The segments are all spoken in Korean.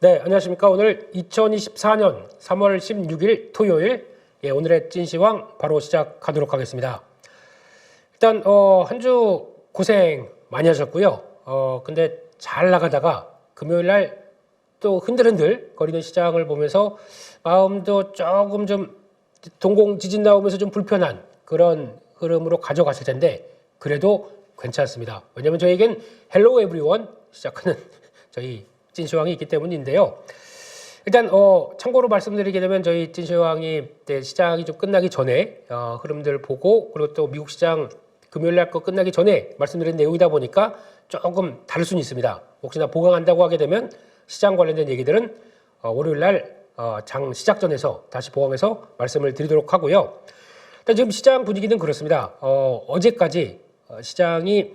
네, 안녕하십니까. 오늘 2024년 3월 16일 토요일, 오늘의 찐시황 바로 시작하도록 하겠습니다. 일단 한 주 고생 많이 하셨고요. 근데 잘 나가다가 금요일 날 또 흔들흔들 거리는 시장을 보면서 마음도 조금 좀 동공 지진 나오면서 좀 불편한 그런 흐름으로 가져갔을 텐데 그래도 괜찮습니다. 왜냐하면 저희에겐 헬로우 에브리원 시작하는 저희 찐시황이 있기 때문인데요. 일단 참고로 말씀드리게 되면 저희 찐시황이 시장이 좀 끝나기 전에 흐름들 보고 그리고 또 미국 시장 금요일 날 거 끝나기 전에 말씀드린 내용이다 보니까 조금 다를 수는 있습니다. 혹시나 보강한다고 하게 되면 시장 관련된 얘기들은 월요일 날 장 시작 전에서 다시 보강해서 말씀을 드리도록 하고요. 일단 지금 시장 분위기는 그렇습니다. 어제까지 시장이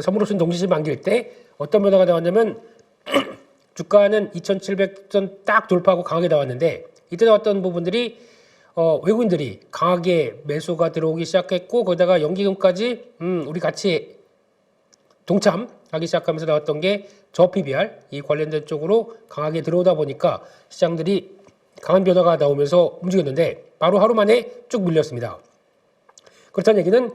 선물옵션 동시에 만길 때 어떤 변화가 나왔냐면 주가는 2,700선 딱 돌파하고 강하게 나왔는데 이때 나왔던 부분들이 외국인들이 강하게 매수가 들어오기 시작했고 거기다가 연기금까지 우리 같이 동참하기 시작하면서 나왔던 게 저 PBR 이 관련된 쪽으로 강하게 들어오다 보니까 시장들이 강한 변화가 나오면서 움직였는데 바로 하루 만에 쭉 밀렸습니다. 그렇다는 얘기는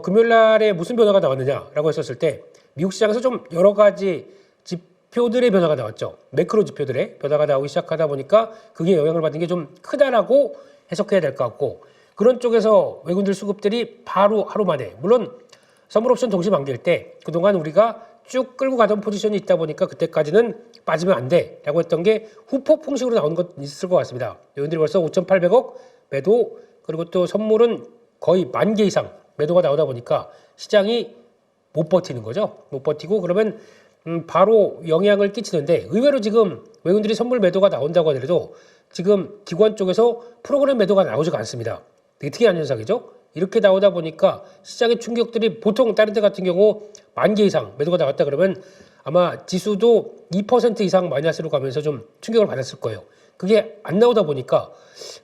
금요일 날에 무슨 변화가 나왔느냐라고 했었을 때 미국 시장에서 좀 여러 가지 지표들의 변화가 나왔죠. 매크로 지표들의 변화가 나오기 시작하다 보니까 그게 영향을 받은 게 좀 크다라고 해석해야 될 것 같고 그런 쪽에서 외국인들 수급들이 바로 하루 만에 물론 선물옵션 동시 만기일 때 그동안 우리가 쭉 끌고 가던 포지션이 있다 보니까 그때까지는 빠지면 안 돼 라고 했던 게 후폭풍식으로 나오는 것 있을 것 같습니다. 외국인들이 벌써 5,800억 매도 그리고 또 선물은 거의 10,000개 이상 매도가 나오다 보니까 시장이 못 버티는 거죠. 못 버티고 그러면 바로 영향을 끼치는데 의외로 지금 외국인들이 선물 매도가 나온다고 하더라도 지금 기관 쪽에서 프로그램 매도가 나오지가 않습니다. 되게 특이한 현상이죠. 이렇게 나오다 보니까 시장의 충격들이 보통 다른 데 같은 경우 10,000개 이상 매도가 나왔다 그러면 아마 지수도 2% 이상 마이너스로 가면서 좀 충격을 받았을 거예요. 그게 안 나오다 보니까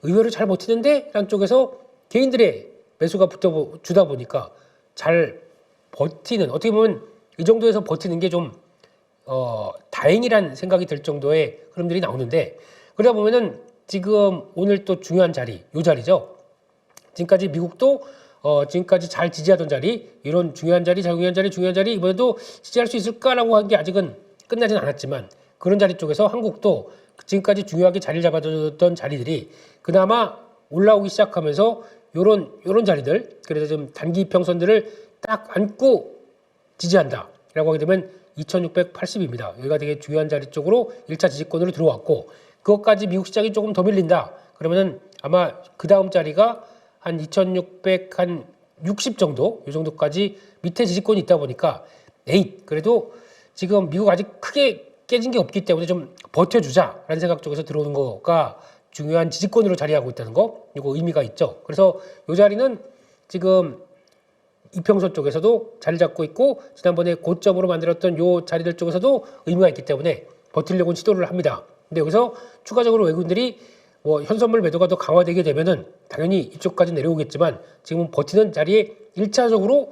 의외로 잘 버티는데 라는 쪽에서 개인들의 매수가 붙어주다 보니까 잘 버티는 어떻게 보면 이 정도에서 버티는 게 좀 다행이란 생각이 들 정도의 흐름들이 나오는데 그러다 보면은 지금 오늘 또 중요한 자리 요 자리죠. 지금까지 미국도 지금까지 잘 지지하던 자리 이런 중요한 자리 이번에도 지지할 수 있을까라고 한 게 아직은 끝나진 않았지만 그런 자리 쪽에서 한국도 지금까지 중요하게 자리를 잡아줬던 자리들이 그나마 올라오기 시작하면서 요런 자리들 그래서 좀 단기 평선들을 딱 안고 지지한다라고 하게 되면 2680입니다. 여기가 되게 중요한 자리 쪽으로 1차 지지권으로 들어왔고 그것까지 미국 시장이 조금 더 밀린다. 그러면은 아마 그 다음 자리가 한 2660 정도 이 정도까지 밑에 지지권이 있다 보니까 그래도 지금 미국 아직 크게 깨진 게 없기 때문에 좀 버텨주자라는 생각 쪽에서 들어오는 거가 중요한 지지권으로 자리하고 있다는 거 이거 의미가 있죠. 그래서 이 자리는 지금 이평선 쪽에서도 자리 잡고 있고 지난번에 고점으로 만들었던 요 자리들 쪽에서도 의미가 있기 때문에 버티려고 시도를 합니다. 근데 여기서 추가적으로 외국인들이 현선물 매도가 더 강화되게 되면은 당연히 이쪽까지 내려오겠지만 지금은 버티는 자리에 1차적으로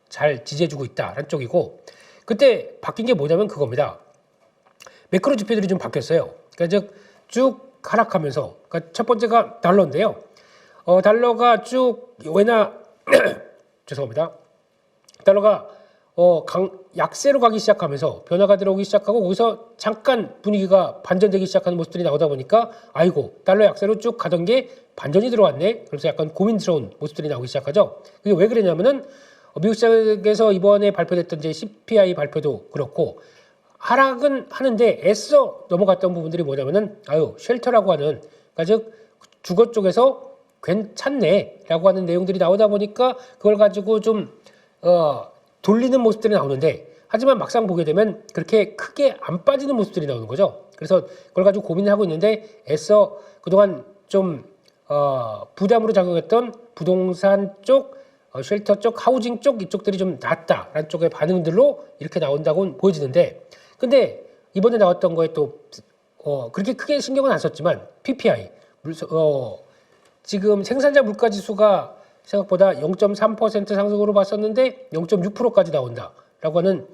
잘 지지해주고 있다라는 쪽이고 그때 바뀐 게 뭐냐면 그겁니다. 매크로 지표들이 좀 바뀌었어요. 그러니까 쭉 하락하면서 그러니까 첫 번째가 달러인데요. 달러가 쭉 죄송합니다. 달러가 약세로 가기 시작하면서 변화가 들어오기 시작하고 거기서 잠깐 분위기가 반전되기 시작하는 모습들이 나오다 보니까 아이고 달러 약세로 쭉 가던 게 반전이 들어왔네. 그래서 약간 고민스러운 모습들이 나오기 시작하죠. 그게 왜 그랬냐면은 미국 시장에서 이번에 발표됐던 이제 CPI 발표도 그렇고 하락은 하는데 애써 넘어갔던 부분들이 뭐냐면은 쉘터라고 하는 그러니까 즉 주거 쪽에서 괜찮네라고 하는 내용들이 나오다 보니까 그걸 가지고 좀 돌리는 모습들이 나오는데 하지만 막상 보게 되면 그렇게 크게 안 빠지는 모습들이 나오는 거죠. 그래서 그걸 가지고 고민을 하고 있는데 애써 그동안 좀 부담으로 작용했던 부동산 쪽, 쉘터 쪽, 하우징 쪽 이쪽들이 좀 낫다라는 쪽의 반응들로 이렇게 나온다고 보여지는데 근데 이번에 나왔던 거에 또 그렇게 크게 신경은 안 썼지만 PPI 지금 생산자 물가지수가 생각보다 0.3% 상승으로 봤었는데 0.6%까지 나온다라고 하는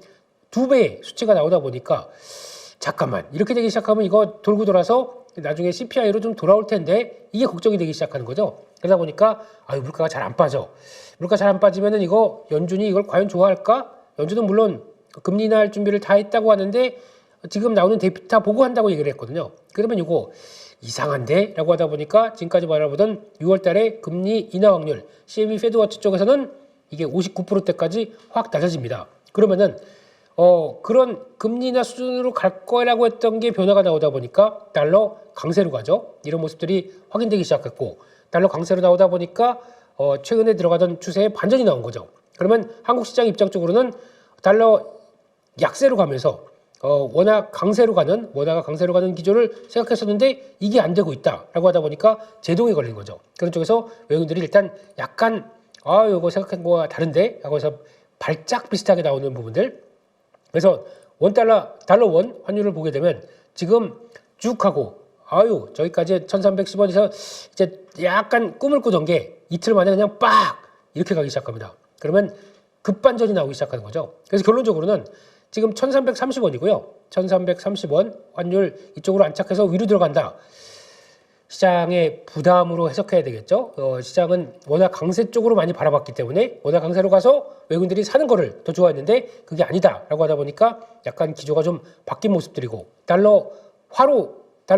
2배의 수치가 나오다 보니까 잠깐만 이렇게 되기 시작하면 이거 돌고 돌아서 나중에 CPI로 좀 돌아올 텐데 이게 걱정이 되기 시작하는 거죠. 그러다 보니까 아유 물가가 잘 안 빠져. 물가 잘 안 빠지면은 이거 연준이 이걸 과연 좋아할까? 연준은 물론 금리 인하할 준비를 다 했다고 하는데 지금 나오는 데이터 보고 한다고 얘기를 했거든요. 그러면 이거 이상한데? 라고 하다 보니까 지금까지 바라보던 6월 달에 금리 인하 확률 CME 페드워치 쪽에서는 이게 59%대까지 확 낮아집니다. 그러면은 그런 금리 인하 수준으로 갈 거라고 했던 게 변화가 나오다 보니까 달러 강세로 가죠. 이런 모습들이 확인되기 시작했고 달러 강세로 나오다 보니까 최근에 들어가던 추세에 반전이 나온 거죠. 그러면 한국 시장 입장 쪽으로는 달러 약세로 가면서 원화가 강세로 가는 기조를 생각했었는데 이게 안 되고 있다라고 하다 보니까 제동이 걸린 거죠. 그런 쪽에서 외국인들이 일단 약간 이거 생각한 거와 다른데 하고 해서 발작 비슷하게 나오는 부분들. 그래서 달러 원 환율을 보게 되면 지금 쭉 하고 저기까지 1310원에서 이제 약간 꿈을 꾸던 게 이틀 만에 그냥 빡 이렇게 가기 시작합니다. 그러면 급반전이 나오기 시작하는 거죠. 그래서 결론적으로는 지금 1330원이고요. 1330원 환율 이쪽으로 안착해서 위로 들어간다. 시장의 부담으로 해석해야 되겠죠. 시장은 워낙 강세 쪽으로 많이 바라봤기 때문에 워낙 강세로 가서 외국인들이 사는 거를 더 좋아했는데 그게 아니다라고 하다 보니까 약간 기조가 좀 바뀐 모습들이고 달러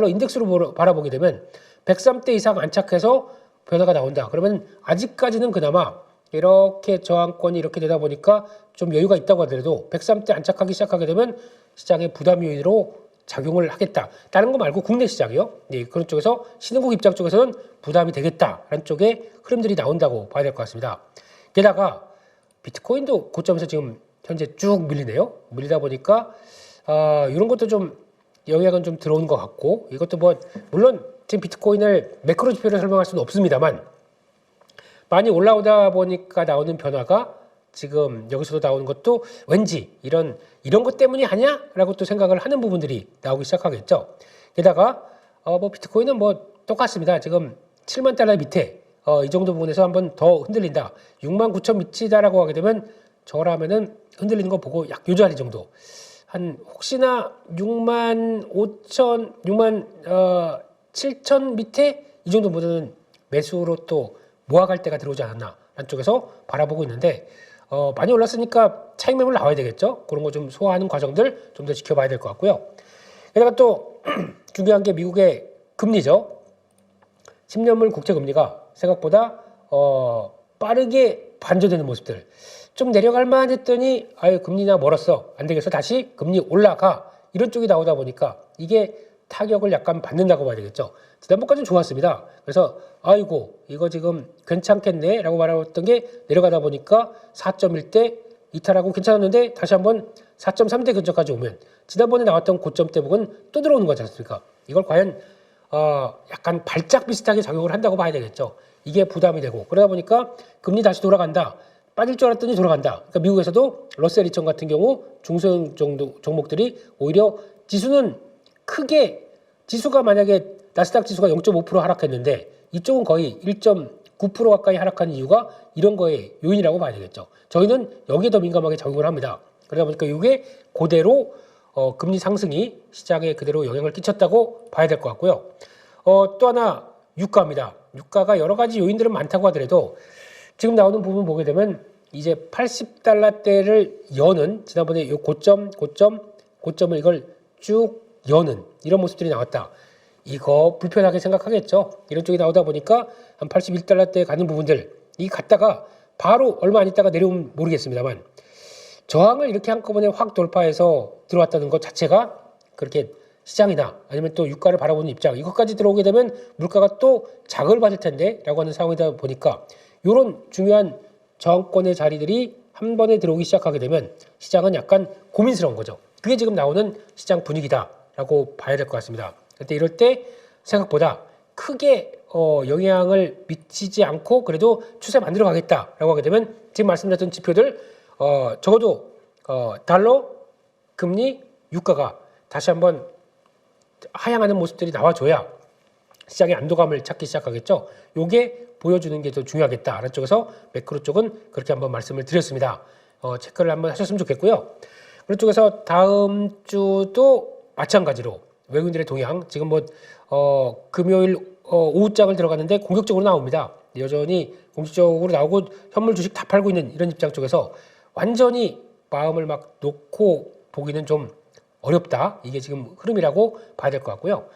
인덱스로 바라보게 되면 103대 이상 안착해서 변화가 나온다. 그러면 아직까지는 그나마 이렇게 저항권이 이렇게 되다 보니까 좀 여유가 있다고 하더라도 103대 안착하기 시작하게 되면 시장의 부담 요인으로 작용을 하겠다. 다른 거 말고 국내 시장이요. 네, 그런 쪽에서 신흥국 입장 쪽에서는 부담이 되겠다라는 쪽의 흐름들이 나온다고 봐야 될 것 같습니다. 게다가 비트코인도 고점에서 지금 현재 쭉 밀리네요. 밀리다 보니까 이런 것도 좀 영향은 좀 들어오는 것 같고 이것도 물론 지금 비트코인을 매크로 지표로 설명할 수는 없습니다만 많이 올라오다 보니까 나오는 변화가 지금 여기서도 나오는 것도 왠지 이런 것 때문이 아니야라고 또 생각을 하는 부분들이 나오기 시작하겠죠. 게다가 비트코인은 똑같습니다. 지금 7만 달러 밑에 이 정도 부분에서 한번 더 흔들린다. 6만 9천 미치다라고 하게 되면 저라면은 흔들리는 거 보고 약 요 자리 정도. 한 혹시나 6만 7천 밑에 이 정도보다는 매수로 또 모아갈 때가 들어오지 않았나 라는 쪽에서 바라보고 있는데 많이 올랐으니까 차익 매물 나와야 되겠죠. 그런 거 좀 소화하는 과정들 좀 더 지켜봐야 될 것 같고요. 게다가 또 중요한 게 미국의 금리죠. 10년물 국채 금리가 생각보다 빠르게 반전되는 모습들. 좀 내려갈 만 했더니 금리나 멀었어. 안 되겠어. 다시 금리 올라가. 이런 쪽이 나오다 보니까 이게 타격을 약간 받는다고 봐야 되겠죠. 지난번까지는 좋았습니다. 그래서 이거 지금 괜찮겠네 라고 말했던 게 내려가다 보니까 4.1대 이탈하고 괜찮았는데 다시 한번 4.3대 근처까지 오면 지난번에 나왔던 고점대 부분 또 들어오는 거지 않습니까? 이걸 과연 약간 발작 비슷하게 작용을 한다고 봐야 되겠죠. 이게 부담이 되고 그러다 보니까 금리 다시 돌아간다. 빠질 줄 알았더니 돌아간다. 그러니까 미국에서도 러셀 2000 같은 경우 중소형 정도 종목들이 오히려 지수가 만약에 나스닥 지수가 0.5% 하락했는데 이쪽은 거의 1.9% 가까이 하락한 이유가 이런 거의 요인이라고 봐야 되겠죠. 저희는 여기에 더 민감하게 적용을 합니다. 그러다 보니까 이게 그대로 금리 상승이 시장에 그대로 영향을 끼쳤다고 봐야 될 것 같고요. 또 하나 유가입니다. 유가가 여러 가지 요인들은 많다고 하더라도 지금 나오는 부분 보게 되면 이제 80달러대를 여는 지난번에 요 고점을 이걸 쭉 여는 이런 모습들이 나왔다. 이거 불편하게 생각하겠죠. 이런 쪽이 나오다 보니까 한 81달러대에 가는 부분들 이 갔다가 바로 얼마 안 있다가 내려오면 모르겠습니다만 저항을 이렇게 한꺼번에 확 돌파해서 들어왔다는 것 자체가 그렇게 시장이나 아니면 또 유가를 바라보는 입장 이것까지 들어오게 되면 물가가 또 자극을 받을 텐데 라고 하는 상황이다 보니까 이런 중요한 저항권의 자리들이 한 번에 들어오기 시작하게 되면 시장은 약간 고민스러운 거죠. 그게 지금 나오는 시장 분위기다라고 봐야 될 것 같습니다. 근데 이럴 때 생각보다 크게 영향을 미치지 않고 그래도 추세 만들어 가겠다라고 하게 되면 지금 말씀드렸던 지표들 적어도 달러, 금리, 유가가 다시 한번 하향하는 모습들이 나와줘야 시장의 안도감을 찾기 시작하겠죠. 요게 보여주는 게 더 중요하겠다라는 쪽에서 매크로 쪽은 그렇게 한번 말씀을 드렸습니다. 체크를 한번 하셨으면 좋겠고요. 그런 쪽에서 다음 주도 마찬가지로 외국인들의 동향 지금 금요일 오후장을 들어갔는데 공격적으로 나옵니다. 여전히 공격적으로 나오고 현물 주식 다 팔고 있는 이런 입장 쪽에서 완전히 마음을 막 놓고 보기는 좀 어렵다. 이게 지금 흐름이라고 봐야 될 것 같고요.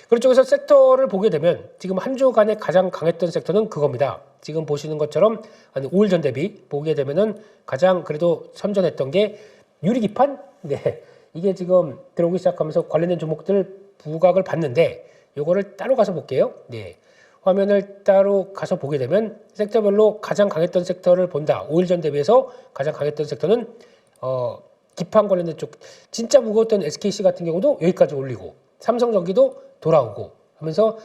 그런 쪽에서 섹터를 보게 되면 지금 한 주간에 가장 강했던 섹터는 그겁니다. 지금 보시는 것처럼 한 5일 전 대비 보게 되면은 가장 그래도 선전했던 게 유리기판? 네. 이게 지금 들어오기 시작하면서 관련된 종목들 부각을 봤는데 요거를 따로 가서 볼게요. 네. 화면을 따로 가서 보게 되면 섹터별로 가장 강했던 섹터를 본다. 5일 전 대비해서 가장 강했던 섹터는 기판 관련된 쪽 진짜 무거웠던 SKC 같은 경우도 여기까지 올리고 삼성전기도 돌아오고 하면서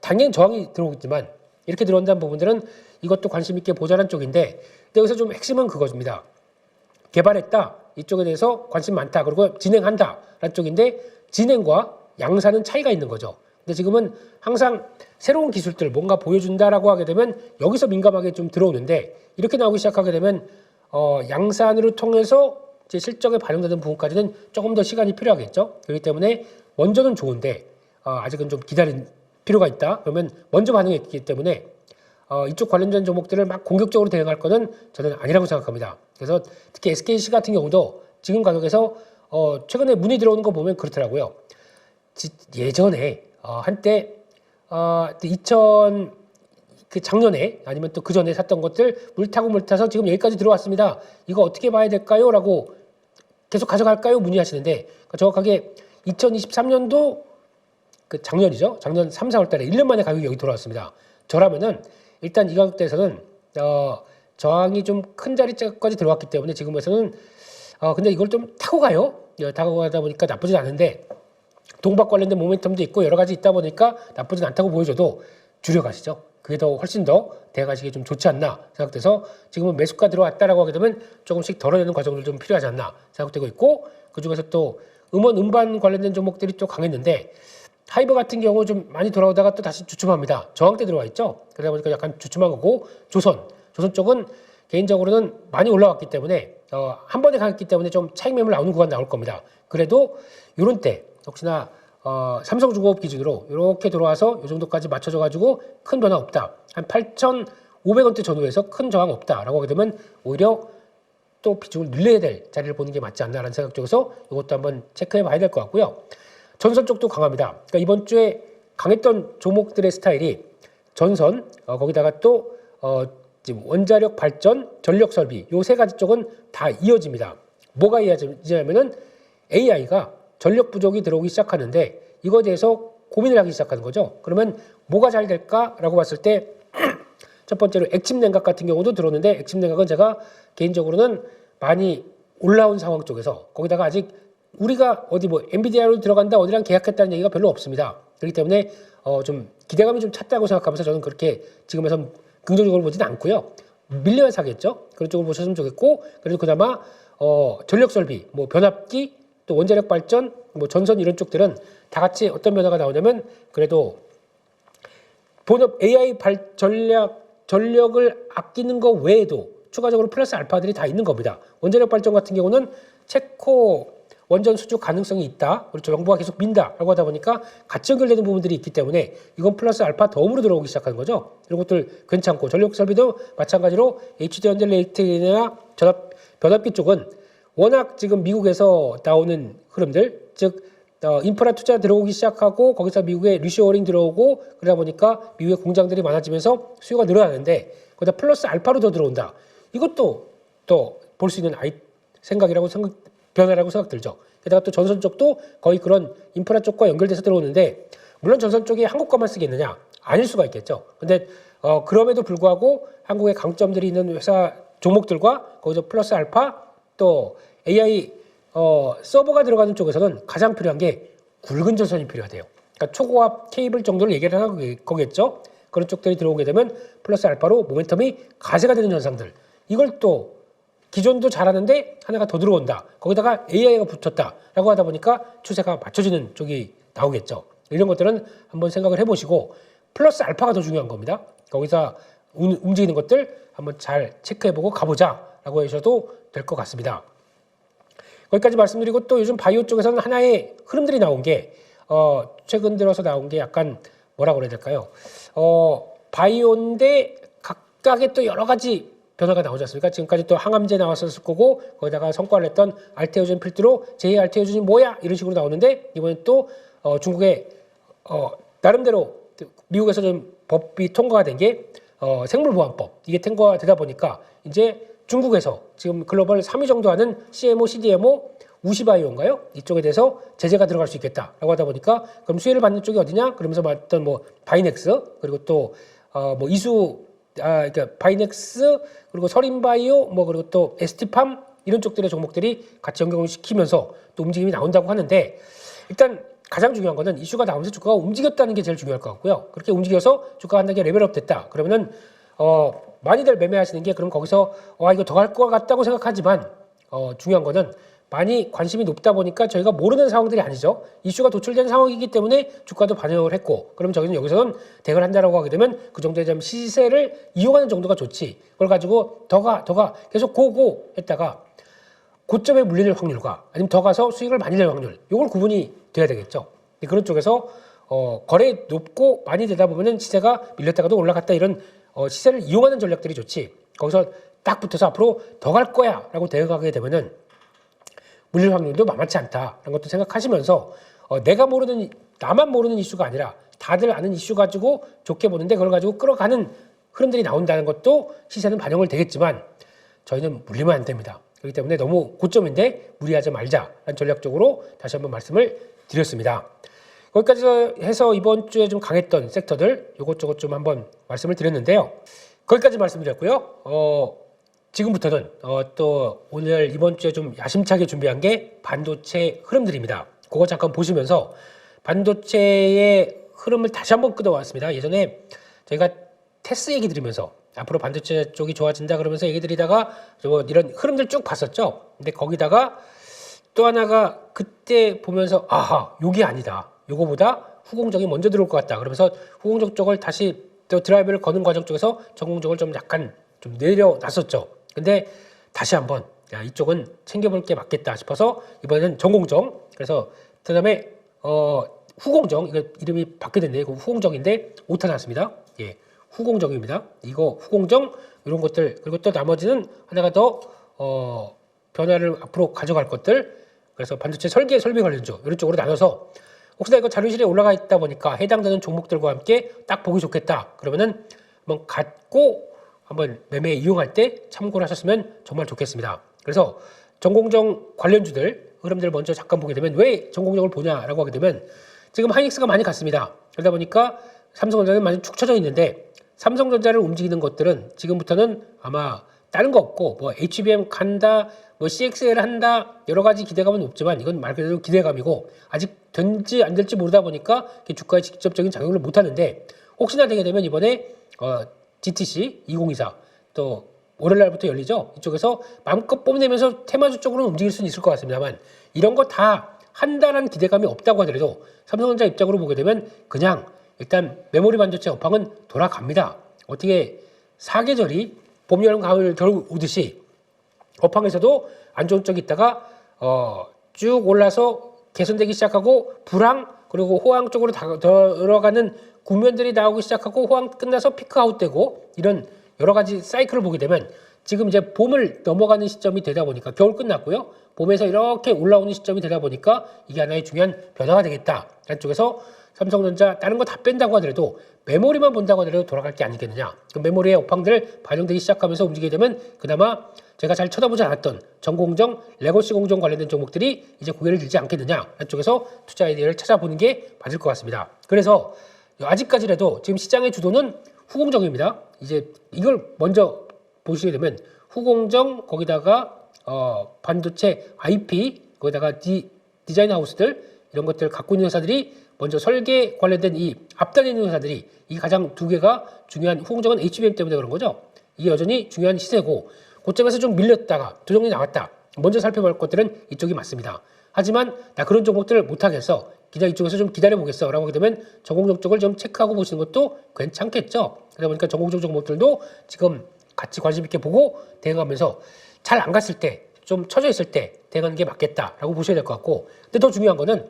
당연히 저항이 들어오겠지만 이렇게 들어온다는 부분들은 이것도 관심 있게 보자는 쪽인데 여기서 좀 핵심은 그것입니다. 개발했다. 이쪽에 대해서 관심 많다. 그리고 진행한다. 라는 쪽인데 진행과 양산은 차이가 있는 거죠. 근데 지금은 항상 새로운 기술들 뭔가 보여준다라고 하게 되면 여기서 민감하게 좀 들어오는데 이렇게 나오기 시작하게 되면 양산으로 통해서 이제 실적에 반영되는 부분까지는 조금 더 시간이 필요하겠죠. 그렇기 때문에 먼저는 좋은데 아직은 좀 기다릴 필요가 있다. 그러면 먼저 반응했기 때문에 이쪽 관련된 종목들을 막 공격적으로 대응할 거는 저는 아니라고 생각합니다. 그래서 특히 SKC 같은 경우도 지금 가격에서 최근에 문의 들어오는 거 보면 그렇더라고요. 예전에 한때 작년에 아니면 또 그 전에 샀던 것들 물 타서 지금 여기까지 들어왔습니다. 이거 어떻게 봐야 될까요? 라고 계속 가져갈까요? 문의하시는데 정확하게 2023년도 그 작년이죠. 작년 3, 4월 달에 1년 만에 가격이 여기 돌아왔습니다. 저라면은 일단 이 가격대에서는 저항이 좀 큰 자리까지 들어왔기 때문에 지금에서는 근데 이걸 좀 타고 가요. 타고 가다 보니까 나쁘진 않은데 동박 관련된 모멘텀도 있고 여러 가지 있다 보니까 나쁘진 않다고 보여줘도 줄여가시죠. 그게 더 훨씬 더 대가시기 좀 좋지 않나 생각돼서 지금은 매수가 들어왔다라고 하게 되면 조금씩 덜어내는 과정들 좀 필요하지 않나 생각되고 있고 그중에서 또 음원 음반 관련된 종목들이 또 강했는데 하이브 같은 경우 좀 많이 돌아오다가 또 다시 주춤합니다. 저항대 들어와 있죠. 그러다 보니까 약간 주춤한 거고 조선 쪽은 개인적으로는 많이 올라왔기 때문에 한 번에 갔기 때문에 좀 차익 매물 나오는 구간 나올 겁니다. 그래도 이런 때 혹시나 삼성중공업 기준으로 이렇게 들어와서 이 정도까지 맞춰져 가지고 큰 변화 없다. 한 8,500원대 전후에서 큰 저항 없다라고 하게 되면 오히려 또 비중을 늘려야 될 자리를 보는 게 맞지 않나라는 생각 쪽에서 이것도 한번 체크해 봐야 될 것 같고요. 전선 쪽도 강합니다. 그러니까 이번 주에 강했던 종목들의 스타일이 전선, 거기다가 또 지금 원자력 발전, 전력 설비 요 세 가지 쪽은 다 이어집니다. 뭐가 이어지냐면은 AI가 전력 부족이 들어오기 시작하는데 이거에 대해서 고민을 하기 시작하는 거죠. 그러면 뭐가 잘 될까라고 봤을 때 첫 번째로 액침 냉각 같은 경우도 들어오는데 액침 냉각은 제가 개인적으로는 많이 올라온 상황 쪽에서 거기다가 아직 우리가 어디 엔비디아로 들어간다 어디랑 계약했다는 얘기가 별로 없습니다. 그렇기 때문에 좀 기대감이 좀 찼다고 생각하면서 저는 그렇게 지금에선 긍정적으로 보지는 않고요. 밀려야 사겠죠. 그런 쪽으로 보셨으면 좋겠고 그래도 그나마 전력 설비, 변압기 또 원자력 발전, 전선 이런 쪽들은 다 같이 어떤 변화가 나오냐면 그래도 본업 AI 전력을 아끼는 것 외에도 추가적으로 플러스 알파들이 다 있는 겁니다. 원자력 발전 같은 경우는 체코 원전 수주 가능성이 있다. 그리고 정부가 계속 민다라고 하다 보니까 같이 연결되는 부분들이 있기 때문에 이건 플러스 알파 덤으로 들어오기 시작하는 거죠. 이런 것들 괜찮고 전력 설비도 마찬가지로 HD 현대일렉트릭이나 변압기 쪽은 워낙 지금 미국에서 나오는 흐름들, 즉 인프라 투자 들어오기 시작하고 거기서 미국에 리쇼어링 들어오고 그러다 보니까 미국의 공장들이 많아지면서 수요가 늘어나는데 거기다 플러스 알파로 더 들어온다. 이것도 또 볼 수 있는 변화라고 생각 들죠. 게다가 또 전선 쪽도 거의 그런 인프라 쪽과 연결돼서 들어오는데 물론 전선 쪽이 한국 것만 쓰겠느냐? 아닐 수가 있겠죠. 근데 그럼에도 불구하고 한국의 강점들이 있는 회사 종목들과 거기서 플러스 알파 또 AI 서버가 들어가는 쪽에서는 가장 필요한 게 굵은 전선이 필요하대요. 그러니까 초고압 케이블 정도를 얘기를 하는 거겠죠. 그런 쪽들이 들어오게 되면 플러스 알파로 모멘텀이 가세가 되는 현상들. 이걸 또 기존도 잘하는데 하나가 더 들어온다. 거기다가 AI가 붙었다라고 하다 보니까 추세가 맞춰지는 쪽이 나오겠죠. 이런 것들은 한번 생각을 해보시고 플러스 알파가 더 중요한 겁니다. 거기서 움직이는 것들 한번 잘 체크해보고 가보자라고 하셔도 될 것 같습니다. 거기까지 말씀드리고 또 요즘 바이오 쪽에서는 하나의 흐름들이 나온 게 최근 들어서 나온 게 약간 뭐라 그래야 될까요? 바이오인데 각각의 또 여러 가지 변화가 나오지 않습니까? 지금까지 또 항암제 나왔었을 거고 거기다가 성과를 냈던 알테오젠 필두로 제2 알테오젠이 뭐야? 이런 식으로 나오는데 이번엔 또 중국의 나름대로 미국에서 좀 법이 통과가 된 게 생물보안법 이게 통과되다 보니까 이제 중국에서 지금 글로벌 3위 정도 하는 CMO, CDMO, 우시바이오인가요? 이쪽에 대해서 제재가 들어갈 수 있겠다라고 하다 보니까 그럼 수혜를 받는 쪽이 어디냐? 그러면서 봤던 뭐 바이넥스 그리고 또 뭐 그러니까 바이넥스 그리고 서린바이오 뭐 그리고 또 ST팜 이런 쪽들의 종목들이 같이 연결을 시키면서 또 움직임이 나온다고 하는데 일단 가장 중요한 거는 이슈가 나오면서 주가가 움직였다는 게 제일 중요할 것 같고요. 그렇게 움직여서 주가가 한 단계 레벨업 됐다. 그러면은 많이들 매매하시는 게 그럼 거기서 이거 더 갈 것 같다고 생각하지만 중요한 거는 많이 관심이 높다 보니까 저희가 모르는 상황들이 아니죠. 이슈가 도출된 상황이기 때문에 주가도 반영을 했고 그럼 저희는 여기서는 대응을 한다라고 하게 되면 그 정도의 좀 시세를 이용하는 정도가 좋지. 그걸 가지고 더 가 계속 고고 했다가 고점에 물릴 확률과 아니면 더 가서 수익을 많이 낼 확률 이걸 구분이 돼야 되겠죠. 그런 쪽에서 거래 높고 많이 되다 보면은 시세가 밀렸다가도 올라갔다 이런 시세를 이용하는 전략들이 좋지. 거기서 딱 붙어서 앞으로 더 갈 거야 라고 대응하게 되면은 물릴 확률도 만만치 않다라는 것도 생각하시면서 나만 모르는 이슈가 아니라 다들 아는 이슈 가지고 좋게 보는데 그걸 가지고 끌어가는 흐름들이 나온다는 것도 시세는 반영을 되겠지만 저희는 물리면 안 됩니다. 그렇기 때문에 너무 고점인데 무리하지 말자라는 전략적으로 다시 한번 말씀을 드렸습니다. 거기까지 해서 이번 주에 좀 강했던 섹터들 요것저것 좀 한번 말씀을 드렸는데요. 거기까지 말씀드렸고요. 지금부터는 또 오늘 이번 주에 좀 야심차게 준비한 게 반도체 흐름들입니다. 그거 잠깐 보시면서 반도체의 흐름을 다시 한번 끌어왔습니다. 예전에 저희가 테스 얘기 드리면서 앞으로 반도체 쪽이 좋아진다 그러면서 얘기 드리다가 뭐 이런 흐름들 쭉 봤었죠. 근데 거기다가 또 하나가 그때 보면서 요게 아니다. 요거보다 후공정이 먼저 들어올 것 같다. 그러면서 후공정 쪽을 다시 또 드라이브를 거는 과정 쪽에서 전공정을 좀 약간 좀 내려놨었죠. 근데 다시 한번 이쪽은 챙겨볼 게 맞겠다 싶어서 이번에는 전공정 그래서 그다음에 후공정 이거 이름이 바뀌게 됐네요. 후공정인데 오타 났습니다. 예, 후공정입니다. 이거 후공정 이런 것들 그리고 또 나머지는 하나가 더 변화를 앞으로 가져갈 것들 그래서 반도체 설비 관련주 이런 쪽으로 나눠서 혹시나 이거 자료실에 올라가 있다 보니까 해당되는 종목들과 함께 딱 보기 좋겠다. 그러면은 한번 갖고 한번 매매 이용할 때 참고를 하셨으면 정말 좋겠습니다. 그래서 전공정 관련주들 흐름들을 먼저 잠깐 보게 되면 왜 전공정을 보냐라고 하게 되면 지금 하이닉스가 많이 갔습니다. 그러다 보니까 삼성전자는 많이 축 처져 있는데 삼성전자를 움직이는 것들은 지금부터는 아마 다른 거 없고 뭐 HBM 간다, 뭐 CXL 한다 여러 가지 기대감은 없지만 이건 말 그대로 기대감이고 아직 될지 안 될지 모르다 보니까 주가에 직접적인 작용을 못 하는데 혹시나 되게 되면 이번에 GTC 2024 또 월요일날부터 열리죠. 이쪽에서 마음껏 뽐내면서 테마주 쪽으로는 움직일 수는 있을 것 같습니다만 이런 거 다 한다는 기대감이 없다고 하더라도 삼성전자 입장으로 보게 되면 그냥 일단 메모리 반도체 업황은 돌아갑니다. 어떻게 사계절이 봄, 여름, 가을, 겨울 오듯이 업황에서도 안 좋은 쪽이 있다가 쭉 올라서 개선되기 시작하고 불황 그리고 호황 쪽으로 들어가는 국면들이 나오기 시작하고 호황 끝나서 피크아웃 되고 이런 여러 가지 사이클을 보게 되면 지금 이제 봄을 넘어가는 시점이 되다 보니까 겨울 끝났고요. 봄에서 이렇게 올라오는 시점이 되다 보니까 이게 하나의 중요한 변화가 되겠다. 라는 쪽에서 삼성전자 다른 거 다 뺀다고 하더라도 메모리만 본다고 하더라도 돌아갈 게 아니겠느냐. 그 메모리의 업황들 반영되기 시작하면서 움직이게 되면 그나마 제가 잘 쳐다보지 않았던 전공정, 레거시 공정 관련된 종목들이 이제 고개를 들지 않겠느냐. 라는 쪽에서 투자 아이디어를 찾아보는 게 맞을 것 같습니다. 그래서 아직까지라도 지금 시장의 주도는 후공정입니다. 이제 이걸 먼저 보시게 되면 후공정 거기다가 반도체 IP 거기다가 디자인 하우스들 이런 것들을 갖고 있는 회사들이 먼저 설계 관련된 이 앞단에 있는 회사들이 이 가장 두 개가 중요한 후공정은 HBM 때문에 그런 거죠. 이게 여전히 중요한 시세고 고점에서 좀 밀렸다가 조정이 나왔다. 먼저 살펴볼 것들은 이쪽이 맞습니다. 하지만 나 그런 종목들을 못하겠어. 그냥 이쪽에서 좀 기다려보겠어 라고 하게 되면 전공정 쪽을 좀 체크하고 보시는 것도 괜찮겠죠. 그러다 보니까 전공정 종목들도 지금 같이 관심 있게 보고 대응하면서 잘 안 갔을 때 좀 처져 있을 때 대응하는 게 맞겠다라고 보셔야 될 것 같고, 근데 더 중요한 거는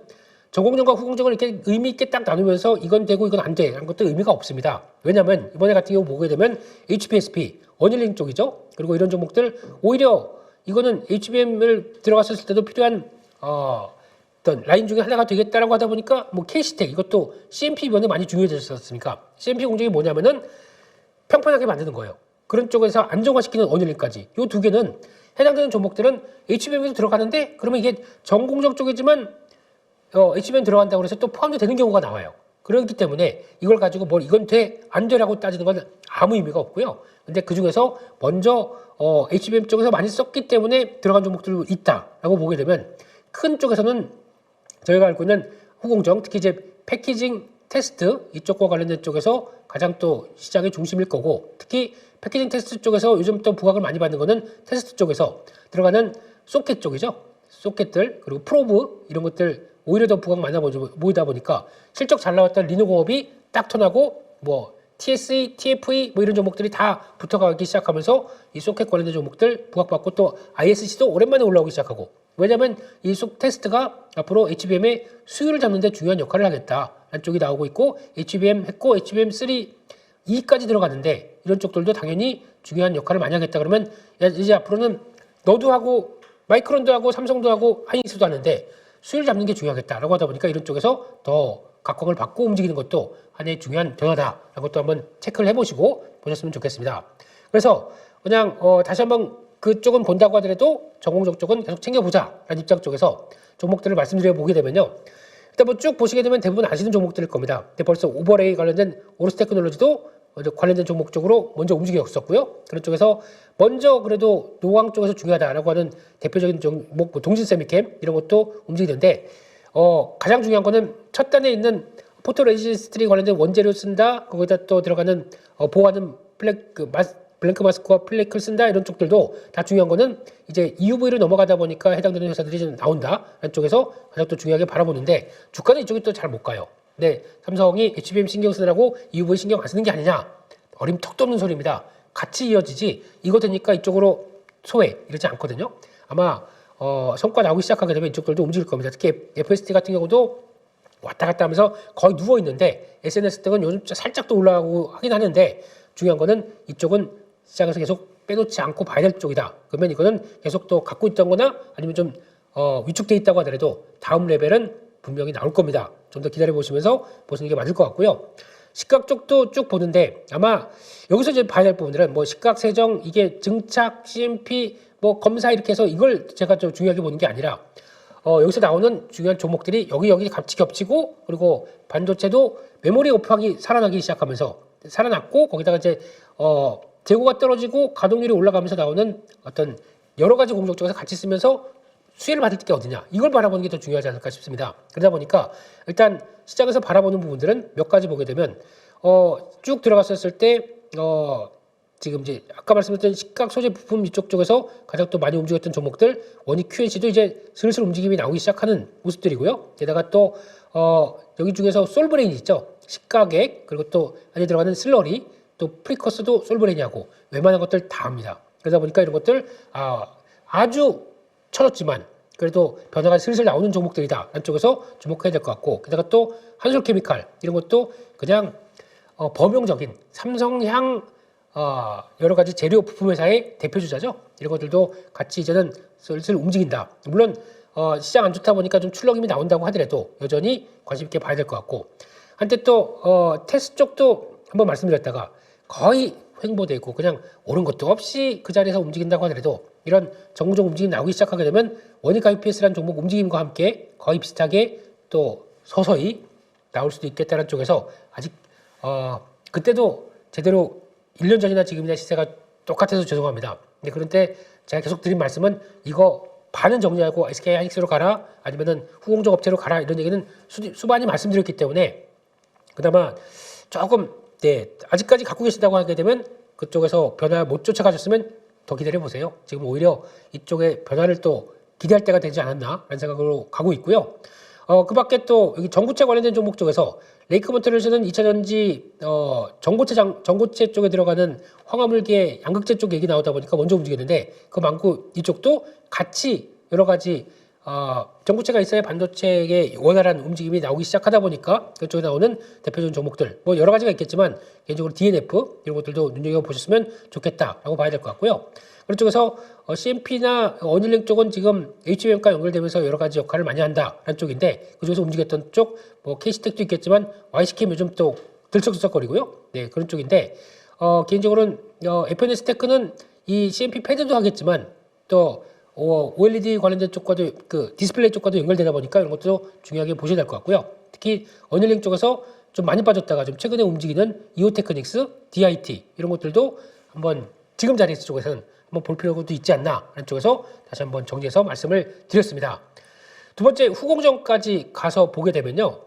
전공정과 후공정을 이렇게 의미 있게 딱 나누면서 이건 되고 이건 안 돼. 라는 것도 의미가 없습니다. 왜냐하면 이번에 같은 경우 보게 되면 HPSP, 어닐링 쪽이죠. 그리고 이런 종목들 오히려 이거는 HBM을 들어갔을 때도 필요한 어떤 라인 중에 하나가 되겠다라고 하다 보니까 뭐 K스택 이것도 CMP 이번에 많이 중요해졌었으니까 CMP 공정이 뭐냐면은 평평하게 만드는 거예요. 그런 쪽에서 안정화시키는 어닐링까지 이 두 개는 해당되는 종목들은 HBM에도 들어가는데 그러면 이게 전공정 쪽이지만 HBM 들어간다고 해서 또 포함도 되는 경우가 나와요. 그렇기 때문에 이걸 가지고 뭘 이건 돼, 안 돼라고 따지는 건 아무 의미가 없고요. 근데 그 중에서 먼저 HBM 쪽에서 많이 썼기 때문에 들어간 종목들도 있다라고 보게 되면 큰 쪽에서는 저희가 알고 있는 후공정, 특히 이제 패키징 테스트 이쪽과 관련된 쪽에서 가장 또 시장의 중심일 거고, 특히 패키징 테스트 쪽에서 요즘 또 부각을 많이 받는 거는 테스트 쪽에서 들어가는 소켓 쪽이죠. 소켓들 그리고 프로브 이런 것들 오히려 더 부각 많아 보이다 보니까 실적 잘 나왔던 리노공업이 딱 턴하고 뭐 TSE, TFE 뭐 이런 종목들이 다 붙어가기 시작하면서 이 소켓 관련된 종목들 부각받고 또 ISC도 오랜만에 올라오기 시작하고, 왜냐하면 이 테스트가 앞으로 HBM의 수율을 잡는 데 중요한 역할을 하겠다 라는 쪽이 나오고 있고, HBM 했고 HBM3 2까지 들어가는데 이런 쪽들도 당연히 중요한 역할을 많이 하겠다. 그러면 이제 앞으로는 너도 하고 마이크론도 하고 삼성도 하고 하이닉스도 하는데 수율 잡는 게 중요하겠다라고 하다 보니까 이런 쪽에서 더 각광을 받고 움직이는 것도 하나의 중요한 변화다라는 것도 한번 체크를 해보시고 보셨으면 좋겠습니다. 그래서 그냥 다시 한번 그쪽은 본다고 하더라도 전공적 쪽은 계속 챙겨보자라는 입장 쪽에서 종목들을 말씀드려 보게 되면요. 일단 뭐 쭉 보시게 되면 대부분 아시는 종목들일 겁니다. 근데 벌써 오버레이 관련된 오로스 테크놀로지도 관련된 종목 쪽으로 먼저 움직였었고요. 그런 쪽에서 먼저 그래도 노광 쪽에서 중요하다라고 하는 대표적인 종목, 뭐 동신세미캠 이런 것도 움직이는데 가장 중요한 거는 첫 단에 있는 포토레지스트리 관련된 원재료 쓴다, 거기다 또 들어가는 보호하는 블랭크 마스크와 플레이크를 쓴다 이런 쪽들도 다 중요한 거는 이제 EUV로 넘어가다 보니까 해당되는 회사들이 좀 나온다 라는 쪽에서 가장 또 중요하게 바라보는데 주가는 이쪽이 또 잘 못 가요. 근데 삼성이 HBM 신경 쓰느라고 EUV 신경 안 쓰는 게 아니냐, 어림 턱도 없는 소리입니다. 같이 이어지지 이거 되니까 이쪽으로 소외 이러지 않거든요. 아마 성과 나오기 시작하게 되면 이쪽들도 움직일 겁니다. 특히 FST 같은 경우도 왔다 갔다 하면서 거의 누워 있는데 SNS 등은 요즘 살짝 또 올라가고 하긴 하는데 중요한 거는 이쪽은 시장에서 계속 빼놓지 않고 봐야 될 쪽이다. 그러면 이거는 계속 또 갖고 있던 거나 아니면 좀 위축돼 있다고 하더라도 다음 레벨은 분명히 나올 겁니다. 좀 더 기다려 보시면서 보시는 게 맞을 것 같고요. 시각 쪽도 쭉 보는데 아마 여기서 이제 봐야 될 부분들은 뭐 시각 세정, 이게 증착, CMP, 뭐 검사 이렇게 해서 이걸 제가 좀 중요하게 보는 게 아니라 여기서 나오는 중요한 종목들이 여기 같이 겹치고, 그리고 반도체도 메모리 오프하기 살아나기 시작하면서 살아났고, 거기다가 이제 재고가 떨어지고 가동률이 올라가면서 나오는 어떤 여러 가지 공정 쪽에서 같이 쓰면서 수혜를 받을 게 어디냐, 이걸 바라보는 게 더 중요하지 않을까 싶습니다. 그러다 보니까 일단 시장에서 바라보는 부분들은 몇 가지 보게 되면 쭉 들어갔었을 때 지금 이제 아까 말씀드렸던 식각 소재 부품 이쪽 쪽에서 가장 또 많이 움직였던 종목들, 원익 QNC도 이제 슬슬 움직임이 나오기 시작하는 모습들이고요. 게다가 또 여기 중에서 솔브레인 있죠. 식각액, 그리고 또 안에 들어가는 슬러리, 또 프리커스도 솔브레인하고 웬만한 것들 다 합니다. 그러다 보니까 이런 것들 아주 쳐졌지만 그래도 변화가 슬슬 나오는 종목들이다 라는 쪽에서 주목해야 될 것 같고, 게다가 또 한솔케미칼 이런 것도 그냥 범용적인 삼성향 여러 가지 재료 부품 회사의 대표 주자죠. 이런 것들도 같이 이제는 슬슬 움직인다. 물론 시장 안 좋다 보니까 좀 출렁임이 나온다고 하더라도 여전히 관심 있게 봐야 될 것 같고, 한때 또 테스트 쪽도 한번 말씀드렸다가 거의 횡보되고 그냥 오른 것도 없이 그 자리에서 움직인다고 하더라도 이런 정구종 움직임이 나오기 시작하게 되면 원익 IPS라는 종목 움직임과 함께 거의 비슷하게 또 서서히 나올 수도 있겠다는 쪽에서 아직 그때도 제대로 1년 전이나 지금이나 시세가 똑같아서 죄송합니다. 근데 그런데 제가 계속 드린 말씀은 이거 반은 정리하고 SK 하이닉스로 가라, 아니면은 후공정 업체로 가라, 이런 얘기는 수많이 말씀드렸기 때문에 그나마 조금 아직까지 갖고 계신다고 하게 되면 그쪽에서 변화 못 쫓아가셨으면 더 기다려 보세요. 지금 오히려 이쪽에 변화를 또 기대할 때가 되지 않았나 라는 생각으로 가고 있고요. 그 밖에 또 여기 전구체 관련된 종목 쪽에서 레이크 모터리얼스는 2차 전지 전고체 쪽에 들어가는 황화물계 양극재 쪽 얘기 나오다 보니까 먼저 움직였는데 그 많고 이쪽도 같이 여러 가지 전구체가 있어야 반도체의 원활한 움직임이 나오기 시작하다 보니까 그쪽에 나오는 대표적인 종목들 뭐 여러 가지가 있겠지만 개인적으로 DNF 이런 것들도 눈여겨보셨으면 좋겠다라고 봐야 될 것 같고요. 그쪽에서 CMP나 어닐링 쪽은 지금 HBM과 연결되면서 여러 가지 역할을 많이 한다라는 쪽인데 그중에서 움직였던 쪽 뭐 KC텍도 있겠지만 YC캠 요즘 또 들썩들썩거리고요. 네, 그런 쪽인데 개인적으로는 FNS 테크는 이 CMP 패드도 하겠지만 또 OLED 관련된 쪽과도 그 디스플레이 쪽과도 연결되다 보니까 이런 것도 중요하게 보셔야 될 것 같고요. 특히 어닐링 쪽에서 좀 많이 빠졌다가 좀 최근에 움직이는 이오테크닉스, DIT 이런 것들도 한번 지금 자리 쪽에서는 한번 볼 필요도 있지 않나 하는 쪽에서 다시 한번 정리해서 말씀을 드렸습니다. 두 번째 후공정까지 가서 보게 되면요.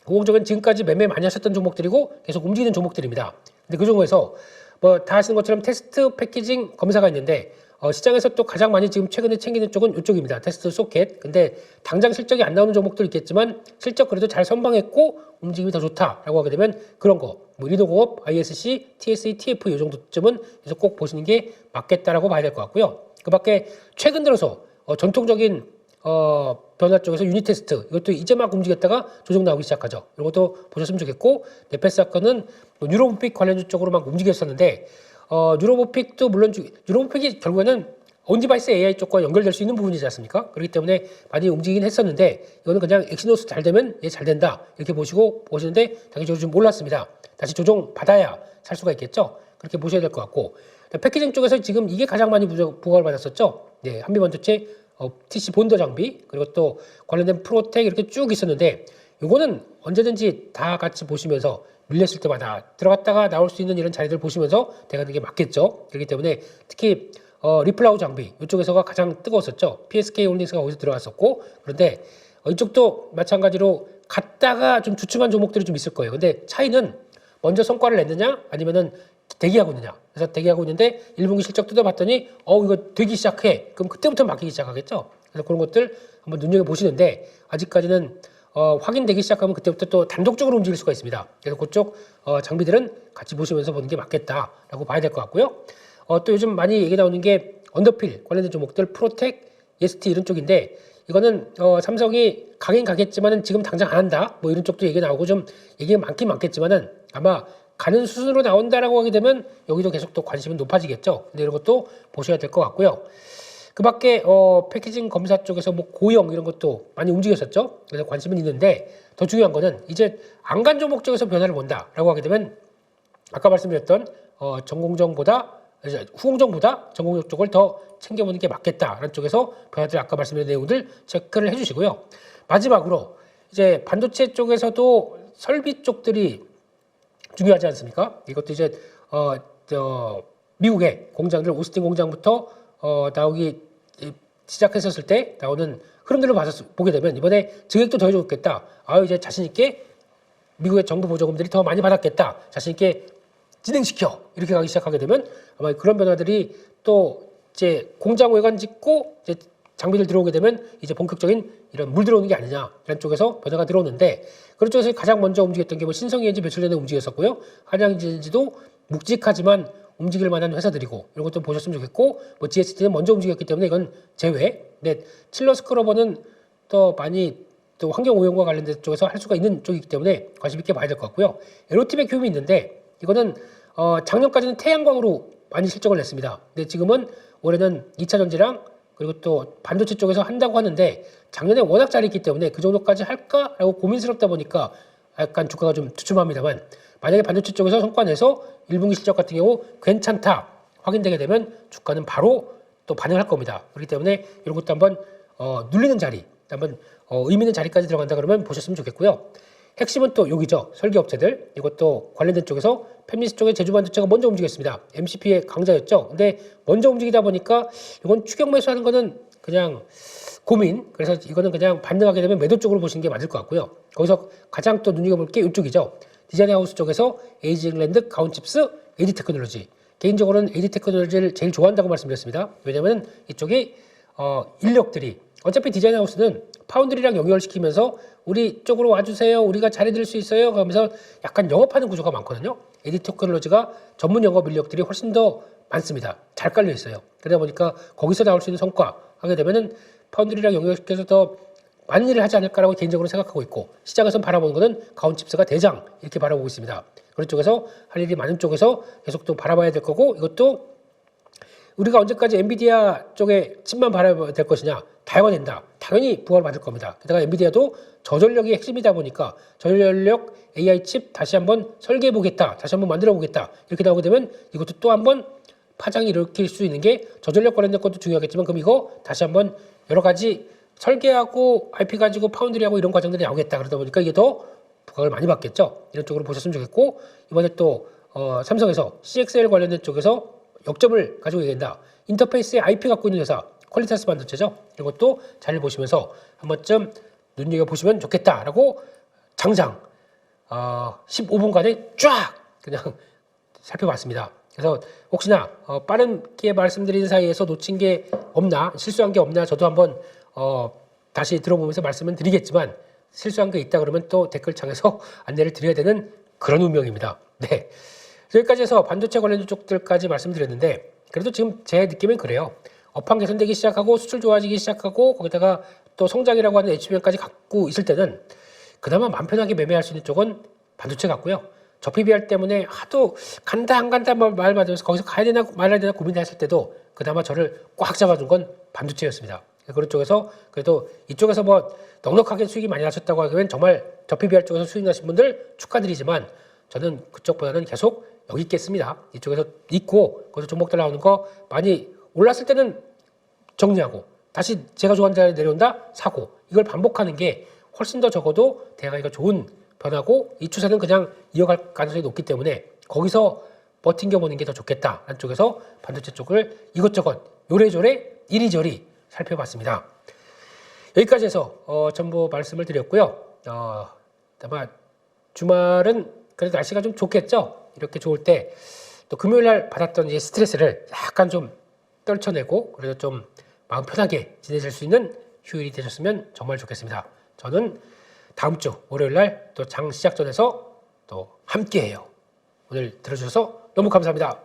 후공정은 지금까지 매매 많이 하셨던 종목들이고 계속 움직이는 종목들입니다. 근데 그 중에서 뭐 다 아시는 것처럼 테스트 패키징 검사가 있는데 시장에서 또 가장 많이 지금 최근에 챙기는 쪽은 이쪽입니다. 테스트 소켓. 근데 당장 실적이 안 나오는 종목도 있겠지만 실적 그래도 잘 선방했고 움직임이 더 좋다라고 하게 되면 그런 거. 뭐 리노공업, ISC, TSE, TF 이 정도쯤은 계속 꼭 보시는 게 맞겠다라고 봐야 될 것 같고요. 그 밖에 최근 들어서 전통적인 변화 쪽에서 유닛 테스트 이것도 이제 막 움직였다가 조정 나오기 시작하죠. 이런 것도 보셨으면 좋겠고 네페스아커는 뉴로모픽 관련 쪽으로 막 움직였었는데 뉴로모픽도 물론 뉴로모픽이 결국에는 온디바이스 AI 쪽과 연결될 수 있는 부분이지 않습니까? 그렇기 때문에 많이 움직이긴 했었는데 이거는 그냥 엑시노스 잘 되면 얘 잘 된다 이렇게 보시는데 당연히 좀 몰랐습니다. 다시 조정 받아야 살 수가 있겠죠. 그렇게 보셔야 될 것 같고 패키징 쪽에서 지금 이게 가장 많이 부각을 받았었죠. 네, 한미반도체 TC 본더 장비 그리고 또 관련된 프로텍 이렇게 쭉 있었는데 이거는 언제든지 다 같이 보시면서 밀렸을 때마다 들어갔다가 나올 수 있는 이런 자리들 보시면서 대가는 게 맞겠죠. 그렇기 때문에 특히 리플라우 장비 이쪽에서가 가장 뜨거웠었죠. PSK 홀딩스가 거기서 들어갔었고 그런데 이쪽도 마찬가지로 갔다가 좀 주춤한 종목들이 좀 있을 거예요. 근데 차이는 먼저 성과를 냈느냐 아니면은 대기하고 있느냐. 그래서 대기하고 있는데 1분기 실적 뜯어봤더니 이거 되기 시작해. 그럼 그때부터 막히기 시작하겠죠. 그래서 그런 것들 한번 눈여겨보시는데 아직까지는 확인되기 시작하면 그때부터 또 단독적으로 움직일 수가 있습니다. 그래서 그쪽 장비들은 같이 보시면서 보는 게 맞겠다라고 봐야 될 것 같고요. 또 요즘 많이 얘기 나오는 게 언더필 관련된 종목들 프로텍, EST 이런 쪽인데 이거는 삼성이 가긴 가겠지만은 지금 당장 안 한다. 뭐 이런 쪽도 얘기 나오고 좀 얘기가 많긴 많겠지만은 아마 가는 수순으로 나온다라고 하게 되면 여기도 계속 또 관심은 높아지겠죠. 근데 이런 것도 보셔야 될 것 같고요. 그 밖에 패키징 검사 쪽에서 뭐 고형 이런 것도 많이 움직였었죠. 그래서 관심은 있는데 더 중요한 거는 이제 안간 종목 쪽에서 변화를 본다라고 하게 되면 아까 말씀드렸던 후공정보다 전공정 쪽을 더 챙겨보는 게 맞겠다라는 쪽에서 변화들 아까 말씀드린 내용들 체크를 해주시고요. 마지막으로 이제 반도체 쪽에서도 설비 쪽들이 중요하지 않습니까? 이것도 이제 미국의 공장들 오스틴 공장부터 나오기 시작했었을 때 나오는 흐름들을 보게 되면 이번에 증액도 더 해줬겠다. 이제 자신 있게 미국의 정부 보조금들이 더 많이 받았겠다. 자신 있게 진행시켜 이렇게 가기 시작하게 되면 아마 그런 변화들이 또 이제 공장 외관 짓고 이제 장비들 들어오게 되면 이제 본격적인 이런 물 들어오는 게 아니냐 이런 쪽에서 변화가 들어오는데 그런 쪽에서 가장 먼저 움직였던 게 뭐 신성이엔지 며칠 전에 움직였었고요. 한양진지도 묵직하지만 움직일 만한 회사들이고 이런 것도 보셨으면 좋겠고 뭐 GST는 먼저 움직였기 때문에 이건 제외. 근데 칠러스크러버는 또 많이 또 환경 오염과 관련된 쪽에서 할 수가 있는 쪽이기 때문에 관심 있게 봐야 될 것 같고요. 에로팁의 교육이 있는데 이거는 작년까지는 태양광으로 많이 실적을 냈습니다. 근데 지금은 올해는 2차 전지랑 그리고 또 반도체 쪽에서 한다고 하는데 작년에 워낙 잘했기 때문에 그 정도까지 할까라고 고민스럽다 보니까 약간 주가가 좀 주춤합니다만 만약에 반도체 쪽에서 성과 내서 1분기 실적 같은 경우 괜찮다 확인되게 되면 주가는 바로 또 반응할 겁니다. 그렇기 때문에 이런 것도 한번 눌리는 자리, 한번 의미 있는 자리까지 들어간다 그러면 보셨으면 좋겠고요. 핵심은 또 여기죠. 설계업체들. 이것도 관련된 쪽에서 팹리스 쪽에 제주반도체가 먼저 움직였습니다. MCP의 강자였죠. 근데 먼저 움직이다 보니까 이건 추격 매수하는 거는 그냥 고민. 그래서 이거는 그냥 반등하게 되면 매도 쪽으로 보시는 게 맞을 것 같고요. 거기서 가장 또 눈여겨볼 게 이쪽이죠. 디자인하우스 쪽에서 에이징랜드, 가온칩스, AD테크놀로지. 개인적으로는 AD테크놀로지를 제일 좋아한다고 말씀드렸습니다. 왜냐하면 이쪽이 인력들이 어차피 디자인하우스는 파운드리랑 연결시키면서 우리 쪽으로 와주세요. 우리가 잘해드릴 수 있어요. 그러면서 약간 영업하는 구조가 많거든요. 에디 테크놀로지가 전문 영업 인력들이 훨씬 더 많습니다. 잘 깔려 있어요. 그러다 보니까 거기서 나올 수 있는 성과 하게 되면은 파운드리랑 연결시켜서 더 많은 일을 하지 않을까라고 개인적으로 생각하고 있고, 시장에서 바라보는 것은 가온칩스가 대장 이렇게 바라보고 있습니다. 그런 쪽에서 할 일이 많은 쪽에서 계속 또 바라봐야 될 거고, 이것도 우리가 언제까지 엔비디아 쪽에 칩만 바라봐야 될 것이냐, 다양화 된다. 당연히 부활을 받을 겁니다. 게다가 엔비디아도 저전력이 핵심이다 보니까 저전력 AI 칩 다시 한번 설계해 보겠다, 다시 한번 만들어 보겠다 이렇게 나오게 되면 이것도 또 한번 파장이 일으킬 수 있는 게 저전력 관련된 것도 중요하겠지만, 그럼 이거 다시 한번 여러 가지 설계하고 IP 가지고 파운드리하고 이런 과정들이 나오겠다. 그러다 보니까 이게 더 부각을 많이 받겠죠. 이런 쪽으로 보셨으면 좋겠고, 이번에 또 삼성에서 CXL 관련된 쪽에서 역점을 가지고 얘기한다. 인터페이스에 IP 갖고 있는 회사 퀄리타스 반도체죠. 이런 것도 잘 보시면서 한 번쯤 눈여겨보시면 좋겠다라고 장장 15분간에 쫙 그냥 살펴봤습니다. 그래서 혹시나 빠르게 말씀드리는 사이에서 놓친 게 없나, 실수한 게 없나 저도 한번 다시 들어보면서 말씀을 드리겠지만, 실수한 게 있다 그러면 또 댓글창에서 안내를 드려야 되는 그런 운명입니다. 네. 여기까지 해서 반도체 관련 쪽들까지 말씀드렸는데, 그래도 지금 제 느낌은 그래요. 업황 개선되기 시작하고 수출 좋아지기 시작하고 거기다가 또 성장이라고 하는 HBM까지 갖고 있을 때는 그나마 마음 편하게 매매할 수 있는 쪽은 반도체 같고요. 저 PBR 때문에 하도 간다 안 간다 말 받으면서 거기서 가야 되나 말아야 되나 고민했을 때도 그나마 저를 꽉 잡아준 건 반도체였습니다. 그런 쪽에서 그래도 이쪽에서 뭐 넉넉하게 수익이 많이 나셨다고 하면 정말 저 PBR 쪽에서 수익 나신 분들 축하드리지만, 저는 그쪽보다는 계속 여기 있겠습니다. 이쪽에서 있고 거기서 종목들 나오는 거 많이 올랐을 때는 정리하고 다시 제가 좋아하는 자리에 내려온다 사고, 이걸 반복하는 게 훨씬 더 적어도 대가이가 좋은 변화고, 이 추세는 그냥 이어갈 가능성이 높기 때문에 거기서 버팅겨보는 게 더 좋겠다라는 쪽에서 반도체 쪽을 이것저것 요래조래 이리저리 살펴봤습니다. 여기까지 해서 전부 말씀을 드렸고요. 아마 주말은 그래도 날씨가 좀 좋겠죠. 이렇게 좋을 때 또 금요일 날 받았던 이제 스트레스를 약간 좀 떨쳐내고 그래도 좀 마음 편하게 지내실 수 있는 휴일이 되셨으면 정말 좋겠습니다. 저는 다음 주 월요일 날 또 장 시작 전에서 또 함께해요. 오늘 들어주셔서 너무 감사합니다.